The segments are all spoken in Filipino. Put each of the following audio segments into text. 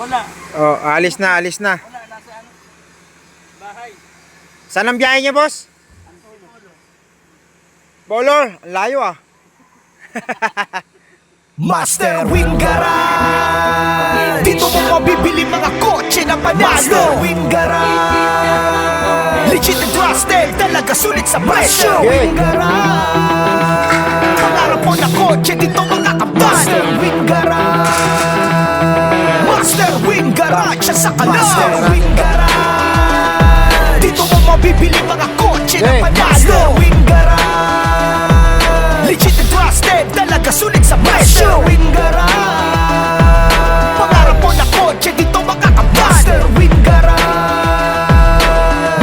Wala. Oh, alis na, alis na. Wala, nasa ano? Bahay. Saan ang biyahe niya, boss? Bolor, ang layo ah. Master Wing Garage. Dito mo mabibili mga kotse na panalo. Master Wing Garage. Legit and trusted, talaga sulit sa presyo. Wing Garage. Pangarap mo na kotse, dito mga kapal. Master Wing Garage. Master Wing Garage, sa kalam. Master Wing Garage. Dito mo mabibili mga kotse na panalo. Master Wing Garage. Legit and trusted, talaga sulit sa presyo. Master Wing Garage. Pangarap mo na kotse, dito makakapal. Master Wing Garage.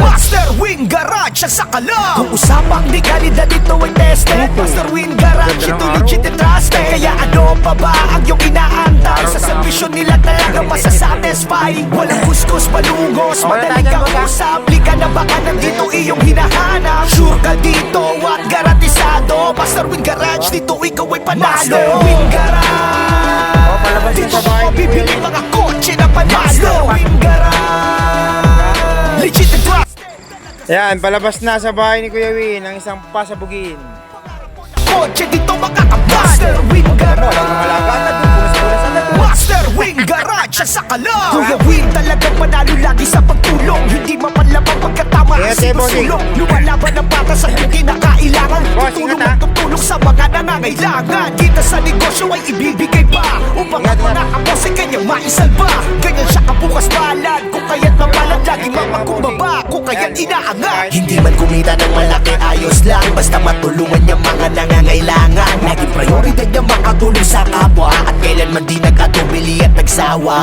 Master Wing Garage, sa kalam. Kung usapang legalidad, dito ay tested. Master Wing Garage, ito legit and trusted. Kaya ano pa ba ang iyong inaantay? Sa servisyo nila talaga masasatisfy. Walang kuskus, malungos, madaling kausap. Lika na baka nandito iyong hinahanap. Sure ka dito at garantisado. Master Wing Garage, dito ikaw ay panalo. Master Wing Garage. Dito mo mabibili mga kotse na panalo. Master Wing Garage. Legit and trusted. Ayan, palabas na sa bahay ni Kuya Win ang isang pasabugin. Kotse dito makakapal. Master Wing Garage. Master Wing Garage, sa kalam. Kuya Win talagang panalo lagi sa pagtulong. Hindi mapanlamang pagkatama ang sinusulong. Lumalaban ang bata sa iyong kinakailangan. Tutulong at tutulong sa mga nangangailangan. Kita sa negosyo ay ibibigay pa upang ang mga kapos ay kanyang maisalba. Ganyan siya kabukas balad. Kung kaya't mapalad, laging mapakumbaba. Kung kaya't inaangat. Hindi man kumita ng malaki, ayos lang. Basta matulungan niya mga nangangailangan. Naging prioridad niya makatulong sa kapwa. At kailanman di nagkatubili at nagsawa.